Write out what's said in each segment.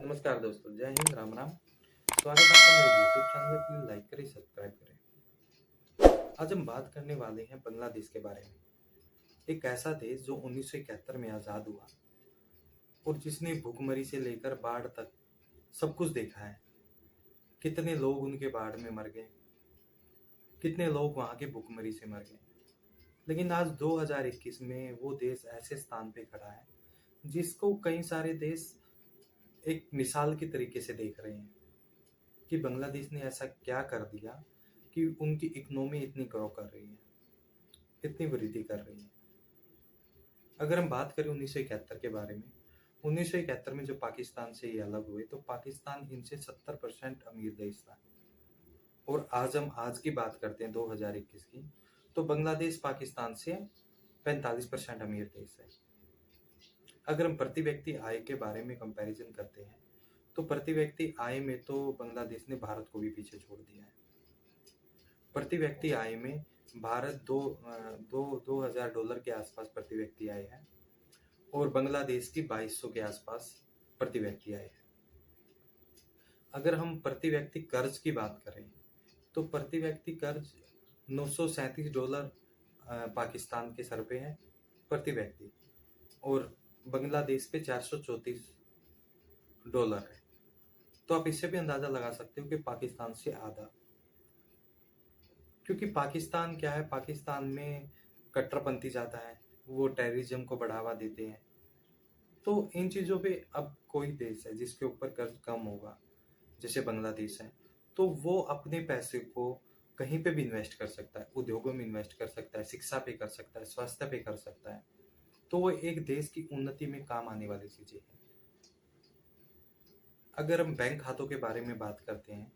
नमस्कार दोस्तों, जय हिंद, राम राम। स्वागत है आपका मेरे यूट्यूब चैनल पे। प्लीज लाइक करें, सब्सक्राइब करें। आज हम बात करने वाले हैं बांग्लादेश के बारे में। एक ऐसा देश जो 1971 में आज़ाद हुआ और जिसने भूखमरी से लेकर बाढ़ तक सब कुछ देखा है। कितने लोग उनके बाढ़ में मर गए, कितने लोग वहाँ के भूखमरी से मर गए। लेकिन आज 2021 में वो देश ऐसे स्थान पे खड़ा है जिसको कई सारे देश एक मिसाल के तरीके से देख रहे हैं कि बांग्लादेश ने ऐसा क्या कर दिया कि उनकी इकोनॉमी इतनी ग्रो कर रही है, इतनी वृद्धि कर रही है। अगर हम बात करें 1971 के बारे में, 1971 में जो पाकिस्तान से ये अलग हुए तो पाकिस्तान इनसे 70% अमीर देश था। और आज की बात करते हैं 2021 की, तो बांग्लादेश पाकिस्तान से 45% अमीर देश है। अगर हम प्रति व्यक्ति आय के बारे में कंपैरिजन करते हैं तो प्रति व्यक्ति आय में तो बांग्लादेश ने भारत को भी पीछे छोड़ दिया है। प्रति व्यक्ति आय में भारत दो हजार डॉलर के आसपास प्रति व्यक्ति आय है और बांग्लादेश की 2200 के आसपास प्रति व्यक्ति आय है। अगर हम प्रति व्यक्ति कर्ज की बात करें तो प्रति व्यक्ति कर्ज $937 पाकिस्तान के सर पे है प्रति व्यक्ति, और बांग्लादेश पे $434 है। तो आप इससे भी अंदाजा लगा सकते हो कि पाकिस्तान से आधा। क्योंकि पाकिस्तान क्या है, पाकिस्तान में कट्टरपंथी ज्यादा है, वो टेररिज्म को बढ़ावा देते हैं। तो इन चीजों पे अब कोई देश है जिसके ऊपर कर्ज कम होगा, जैसे बांग्लादेश है, तो वो अपने पैसे को कहीं पे भी इन्वेस्ट कर सकता है, उद्योगों में इन्वेस्ट कर सकता है, शिक्षा पे कर सकता है, स्वास्थ्य पे कर सकता है। तो वो एक देश की उन्नति में काम आने वाली चीजें हैं। अगर हम बैंक खातों के बारे में बात करते हैं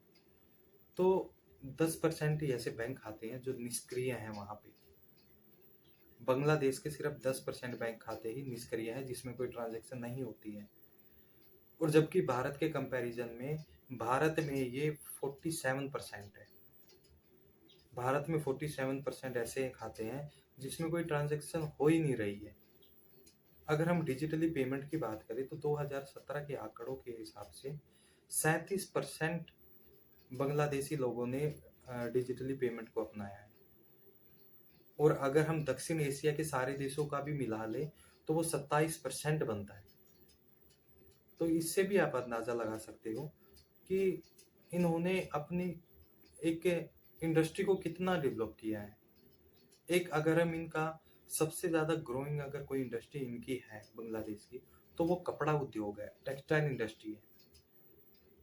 तो 10% ही ऐसे बैंक खाते हैं जो निष्क्रिय हैं वहां पे। बांग्लादेश के सिर्फ 10% बैंक खाते ही निष्क्रिय हैं जिसमें कोई ट्रांजैक्शन नहीं होती है। और जबकि भारत के कंपैरिजन में भारत में ये 47% है। भारत में 47% ऐसे खाते हैं जिसमें कोई ट्रांजैक्शन हो ही नहीं रही है। अगर हम डिजिटली पेमेंट की बात करें तो 2017 के आंकड़ों के हिसाब से 37% बांग्लादेशी लोगों ने डिजिटली पेमेंट को अपनाया है। और अगर हम दक्षिण एशिया के सारे देशों का भी मिला ले तो वो 27% बनता है। तो इससे भी आप अंदाजा लगा सकते हो कि इन्होंने अपनी एक इंडस्ट्री को कितना डेवलप किया है। एक अगर हम इनका सबसे ज्यादा ग्रोइंग अगर कोई इंडस्ट्री इनकी है बांग्लादेश की, तो वो कपड़ा उद्योग है, टेक्सटाइल इंडस्ट्री है।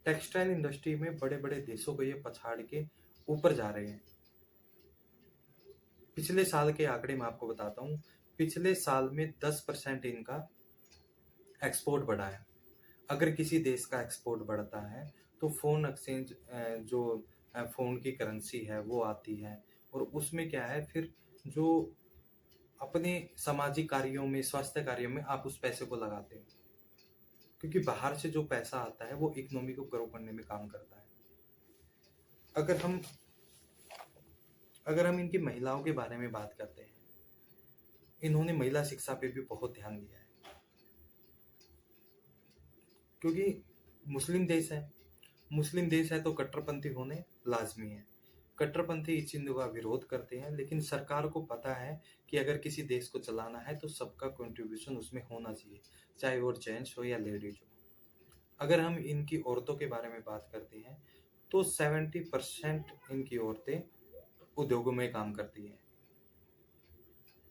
टेक्सटाइल इंडस्ट्री में बड़े बड़े देशों को ये पछाड़ के ऊपर जा रहे हैं। पिछले साल के आंकड़े मैं आपको बताता हूँ। पिछले साल में 10% इनका एक्सपोर्ट बढ़ा है। अगर किसी देश का एक्सपोर्ट बढ़ता है तो फोन एक्सचेंज, जो फोन की करेंसी है वो आती है, और उसमें क्या है, फिर जो अपने सामाजिक कार्यों में, स्वास्थ्य कार्यों में आप उस पैसे को लगाते हो। क्योंकि बाहर से जो पैसा आता है वो इकोनॉमी को ग्रो करने में काम करता है। अगर हम इनकी महिलाओं के बारे में बात करते हैं, इन्होंने महिला शिक्षा पे भी बहुत ध्यान दिया है। क्योंकि मुस्लिम देश है तो कट्टरपंथी होने लाजमी है। कट्टरपंथी इस चीज का विरोध करते हैं, लेकिन सरकार को पता है कि अगर किसी देश को चलाना है तो सबका कंट्रीब्यूशन उसमें होना चाहिए, चाहे वो जेंट्स हो या लेडीज हो। अगर हम इनकी औरतों के बारे में बात करते हैं तो 70% इनकी औरतें उद्योगों में काम करती हैं।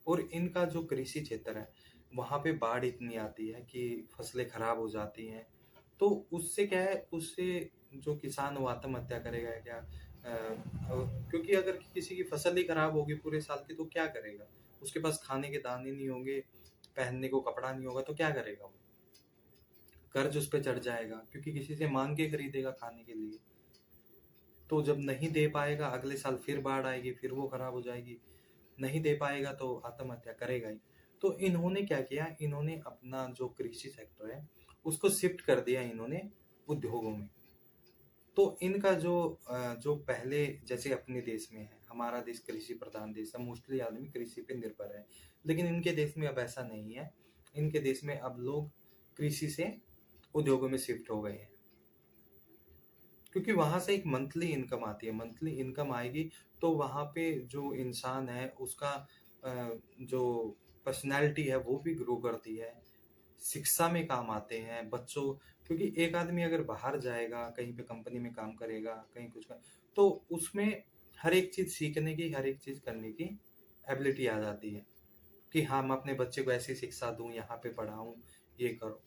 और इनका जो कृषि क्षेत्र है वहां पे बाढ़ इतनी आती है कि फसलें खराब हो जाती हैं। तो उससे क्या है, उससे जो किसान वो आत्महत्या करेगा क्या? क्योंकि अगर किसी की फसल ही खराब होगी पूरे साल की तो क्या करेगा? उसके पास खाने के दाने नहीं होंगे, पहनने को कपड़ा नहीं होगा, तो क्या करेगा वो? कर्ज उस पर चढ़ जाएगा क्योंकि किसी से मांग के खरीदेगा खाने के लिए। तो जब नहीं दे पाएगा, अगले साल फिर बाढ़ आएगी, फिर वो खराब हो जाएगी। नहीं दे पाएगा तो आत्महत्या करेगा ही। तो इन्होंने क्या किया, इन्होंने अपना जो कृषि सेक्टर है उसको शिफ्ट कर दिया इन्होंने उद्योगों में। तो इनका जो पहले जैसे अपने देश में है, हमारा देश कृषि प्रधान देश है, मोस्टली आदमी कृषि पे निर्भर है, लेकिन इनके देश में अब ऐसा नहीं है। इनके देश में अब लोग कृषि से उद्योगों में शिफ्ट हो गए हैं, क्योंकि वहां से एक मंथली इनकम आती है। मंथली इनकम आएगी तो वहां पे जो इंसान है उसका जो पर्सनैलिटी है वो भी ग्रो करती है। शिक्षा में काम आते हैं बच्चों, क्योंकि एक आदमी अगर बाहर जाएगा कहीं पे कंपनी में काम करेगा कहीं कुछ कर, तो उसमें हर एक चीज सीखने की, हर एक चीज करने की एबिलिटी आ जाती है कि हाँ मैं अपने बच्चे को ऐसी शिक्षा दूं, यहाँ पे पढ़ाऊं, ये करो।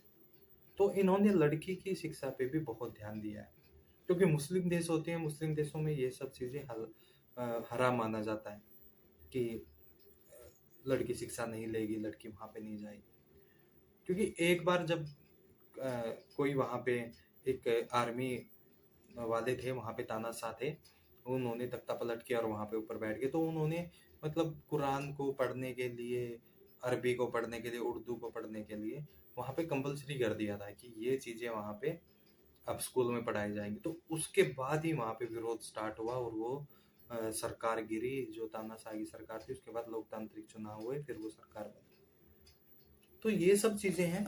तो इन्होंने लड़की की शिक्षा पे भी बहुत ध्यान दिया है, क्योंकि मुस्लिम देश होते हैं, मुस्लिम देशों में ये सब चीजें हराम माना जाता है कि लड़की शिक्षा नहीं लेगी, लड़की वहां पे नहीं जाएगी। क्योंकि एक बार जब अ, कोई वहां पे एक आर्मी वाले थे, वहां पे तानाशाह थे, उन्होंने तख्ता पलट किया और वहां पे ऊपर बैठ गए। तो उन्होंने मतलब कुरान को पढ़ने के लिए, अरबी को पढ़ने के लिए, उर्दू को पढ़ने के लिए वहां पे कंपलसरी कर दिया था कि ये चीजें वहां पे अब स्कूल में पढ़ाई जाएंगी। तो उसके बाद ही वहां पे विरोध स्टार्ट हुआ और वो सरकार गिरी, जो तानाशाह की सरकार थी। उसके बाद लोकतांत्रिक चुनाव हुए, फिर वो सरकार बनी। तो ये सब चीजें हैं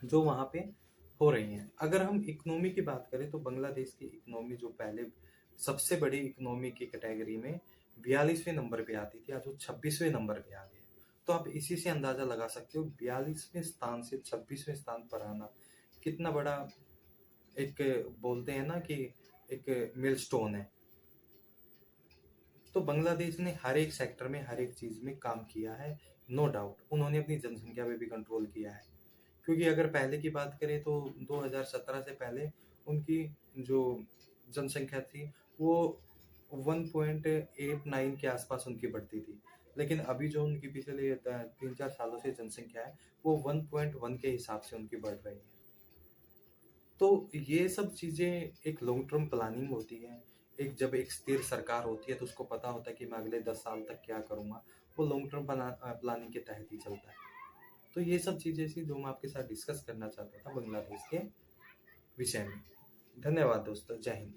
जो वहां पे हो रही हैं। अगर हम इकोनॉमी की बात करें तो बांग्लादेश की इकोनॉमी जो पहले सबसे बड़ी इकोनॉमी की कैटेगरी में 42वें नंबर पे आती थी, आज वो 26वें नंबर पे आ गई है। तो आप इसी से अंदाजा लगा सकते हो 42वें स्थान से 26वें स्थान पर आना कितना बड़ा, एक बोलते हैं ना कि एक मिलस्टोन है। तो बांग्लादेश ने हर एक सेक्टर में, हर एक चीज में काम किया है। नो डाउट उन्होंने अपनी जनसंख्या पे भी कंट्रोल किया है, क्योंकि अगर पहले की बात करें तो 2017 से पहले उनकी जो जनसंख्या थी वो 1.89 के आसपास उनकी बढ़ती थी। लेकिन अभी जो उनकी पिछले 3-4 सालों से जनसंख्या है वो 1.1 के हिसाब से उनकी बढ़ रही है। तो ये सब चीजें एक लॉन्ग टर्म प्लानिंग होती है। एक जब एक स्थिर सरकार होती है तो उसको पता होता है कि मैं अगले 10 साल तक क्या करूंगा। वो लॉन्ग टर्म प्लानिंग के तहत ही चलता है। तो ये सब चीजें थी जो मैं आपके साथ डिस्कस करना चाहता था बांग्लादेश के विषय में। धन्यवाद दोस्तों, जय हिंद।